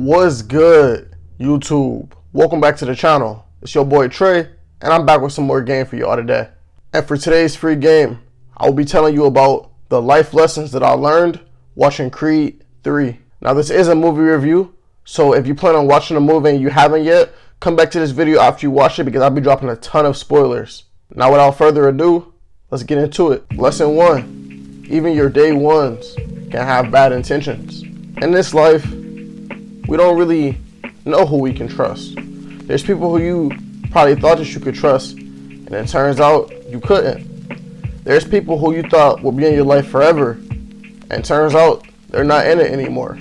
What's good, YouTube? Welcome back to the channel. It's your boy Trey, and I'm back with some more game for y'all today. And for today's free game, I will be telling you about the life lessons that I learned watching Creed 3. Now, this is a movie review, so if you plan on watching the movie and you haven't yet, come back to this video after you watch it because I'll be dropping a ton of spoilers. Now, without further ado, let's get into it. Lesson 1. Even your day ones can have bad intentions. In this life, we don't really know who we can trust. There's people who you probably thought that you could trust, and it turns out you couldn't. There's people who you thought would be in your life forever, and turns out they're not in it anymore.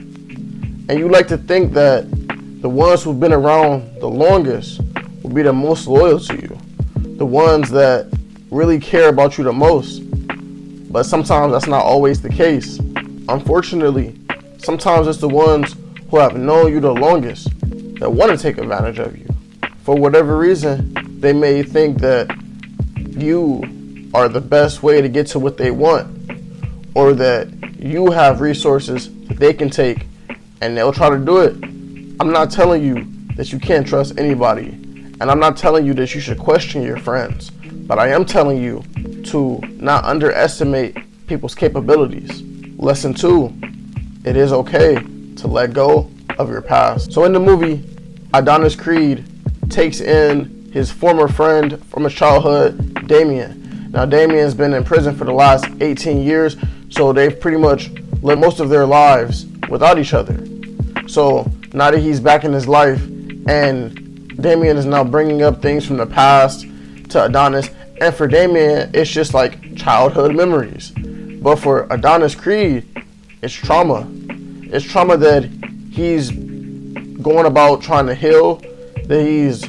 And you like to think that the ones who've been around the longest will be the most loyal to you, the ones that really care about you the most. But sometimes that's not always the case. Unfortunately, sometimes it's the ones who have known you the longest that want to take advantage of you. For whatever reason, they may think that you are the best way to get to what they want, or that you have resources that they can take and they'll try to do it. I'm not telling you that you can't trust anybody, and I'm not telling you that you should question your friends, but I am telling you to not underestimate people's capabilities. Lesson 2, it is okay to let go of your past. So in the movie, Adonis Creed takes in his former friend from his childhood, Damien. Now, Damien's been in prison for the last 18 years, so they've pretty much lived most of their lives without each other. So now that he's back in his life, and Damien is now bringing up things from the past to Adonis, and for Damien, it's just like childhood memories. But for Adonis Creed, it's trauma. It's trauma that he's going about trying to heal, that he's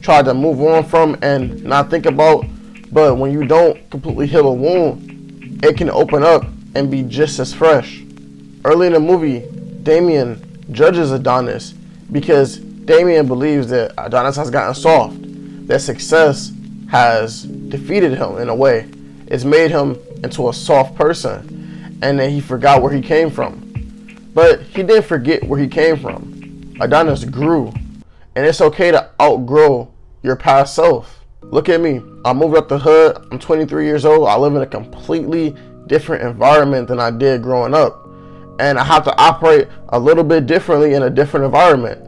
tried to move on from and not think about. But when you don't completely heal a wound, it can open up and be just as fresh. Early in the movie, Damien judges Adonis because Damien believes that Adonis has gotten soft, that success has defeated him in a way. It's made him into a soft person, and that he forgot where he came from. But he didn't forget where he came from. Adonis grew, and it's okay to outgrow your past self. Look at me. I moved up the hood. I'm 23 years old. I live in a completely different environment than I did growing up. And I have to operate a little bit differently in a different environment.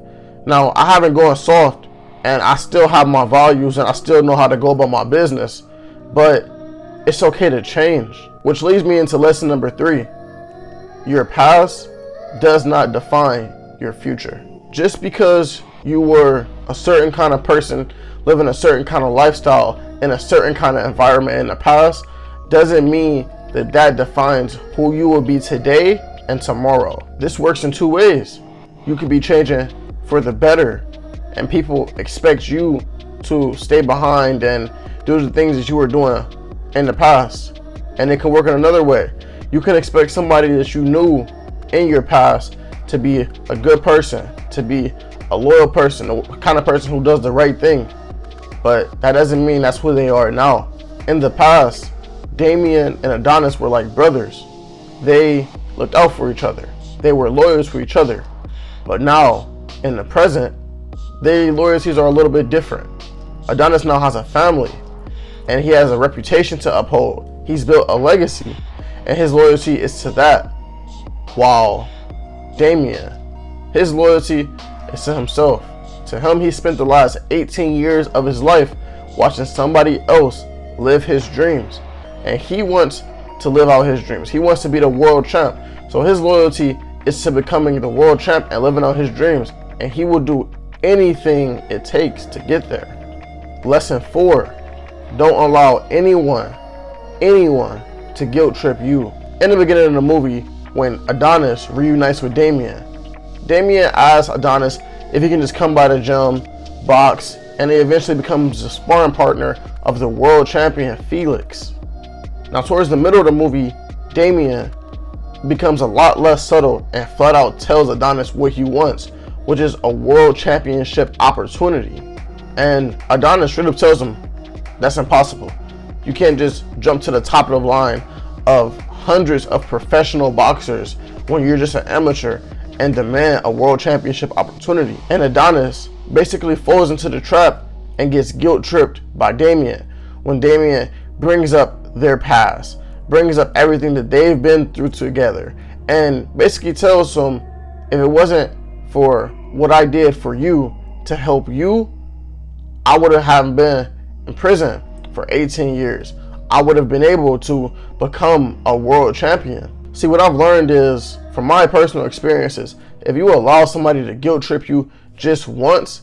Now, I haven't gone soft, and I still have my values, and I still know how to go about my business. But it's okay to change. Which leads me into lesson number 3. Your past does not define your future. Just because you were a certain kind of person, living a certain kind of lifestyle in a certain kind of environment in the past, doesn't mean that that defines who you will be today and tomorrow. This works in 2 ways. You could be changing for the better, and people expect you to stay behind and do the things that you were doing in the past. And it can work in another way. You can expect somebody that you knew in your past to be a good person, to be a loyal person, the kind of person who does the right thing. But that doesn't mean that's who they are now. In the past, Damien and Adonis were like brothers. They looked out for each other. They were loyal for each other. But now, in the present, their loyalties are a little bit different. Adonis now has a family, and he has a reputation to uphold. He's built a legacy, and his loyalty is to that. While Damien, his loyalty is to himself. To him, he spent the last 18 years of his life watching somebody else live his dreams. And he wants to live out his dreams. He wants to be the world champ. So his loyalty is to becoming the world champ and living out his dreams. And he will do anything it takes to get there. Lesson 4, don't allow anyone to guilt trip you. In the beginning of the movie, when Adonis reunites with Damien asks Adonis if he can just come by the gym, box, and he eventually becomes the sparring partner of the world champion Felix. Now, towards the middle of the movie, Damien becomes a lot less subtle and flat out tells Adonis what he wants, which is a world championship opportunity. And Adonis straight up tells him that's impossible. You can't just jump to the top of the line of hundreds of professional boxers when you're just an amateur and demand a world championship opportunity. And Adonis basically falls into the trap and gets guilt tripped by Damian when Damian brings up their past, brings up everything that they've been through together, and basically tells him, if it wasn't for what I did for you to help you, I would have been in prison for 18 years. I would have been able to become a world champion. See, what I've learned is, from my personal experiences, if you allow somebody to guilt trip you just once,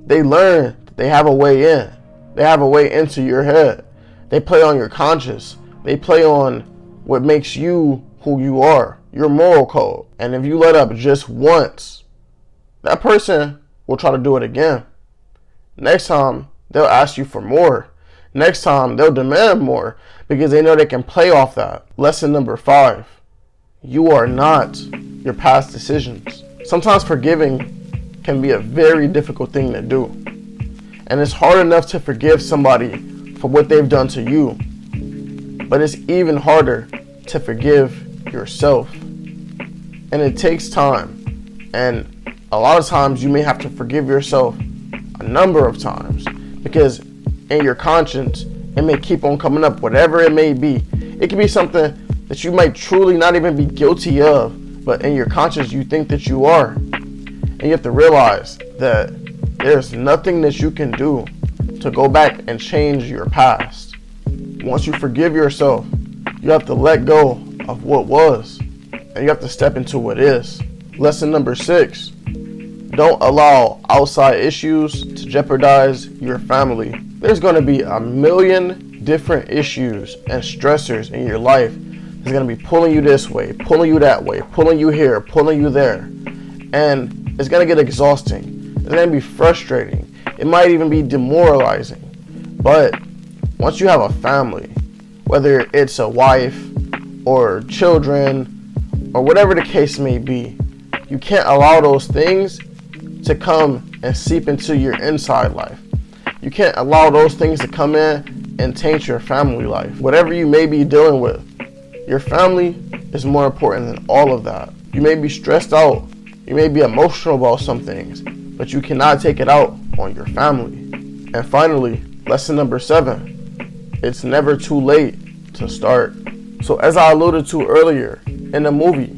they learn that they have a way in. They have a way into your head. They play on your conscience. They play on what makes you who you are, your moral code. And if you let up just once, that person will try to do it again. Next time, they'll ask you for more. Next time, they'll demand more because they know they can play off that. Lesson number 5, you are not your past decisions. Sometimes forgiving can be a very difficult thing to do. And it's hard enough to forgive somebody for what they've done to you. But it's even harder to forgive yourself. And it takes time. And a lot of times you may have to forgive yourself a number of times, because in your conscience, it may keep on coming up, whatever it may be. It could be something that you might truly not even be guilty of, but in your conscience, you think that you are. And you have to realize that there's nothing that you can do to go back and change your past. Once you forgive yourself, you have to let go of what was, and you have to step into what is. Lesson number 6, don't allow outside issues to jeopardize your family. There's going to be a million different issues and stressors in your life that's going to be pulling you this way, pulling you that way, pulling you here, pulling you there. And it's going to get exhausting. It's going to be frustrating. It might even be demoralizing. But once you have a family, whether it's a wife or children or whatever the case may be, you can't allow those things to come and seep into your inside life. You can't allow those things to come in and taint your family life. Whatever you may be dealing with, your family is more important than all of that. You may be stressed out, you may be emotional about some things, but you cannot take it out on your family. And finally, lesson number 7, it's never too late to start. So as I alluded to earlier, in the movie,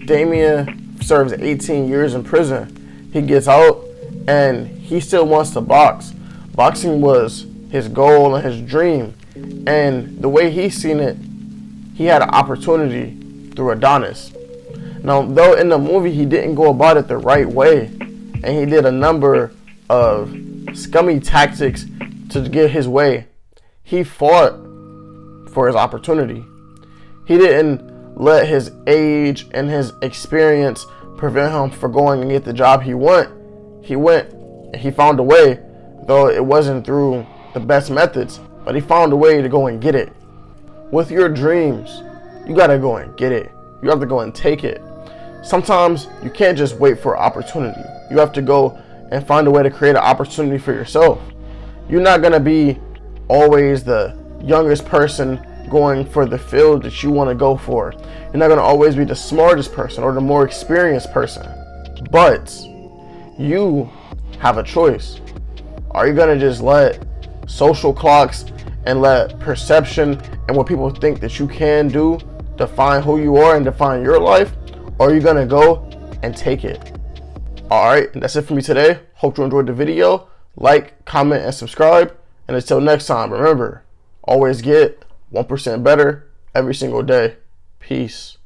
Damian serves 18 years in prison. He gets out and he still wants to box. Boxing was his goal and his dream. And the way he's seen it, he had an opportunity through Adonis. Now, though in the movie he didn't go about it the right way, and he did a number of scummy tactics to get his way, he fought for his opportunity. He didn't let his age and his experience prevent him from going and get the job he went. He went and he found a way, though it wasn't through the best methods, but he found a way to go and get it. With your dreams, you gotta go and get it. You have to go and take it. Sometimes you can't just wait for an opportunity. You have to go and find a way to create an opportunity for yourself. You're not gonna be always the youngest person going for the field that you want to go for. You're not going to always be the smartest person or the more experienced person. But you have a choice. Are you going to just let social clocks and let perception and what people think that you can do define who you are and define your life? Or are you going to go and take it? Alright, that's it for me today. Hope you enjoyed the video. Like, comment, and subscribe. And until next time, remember, always get 1% better every single day. Peace.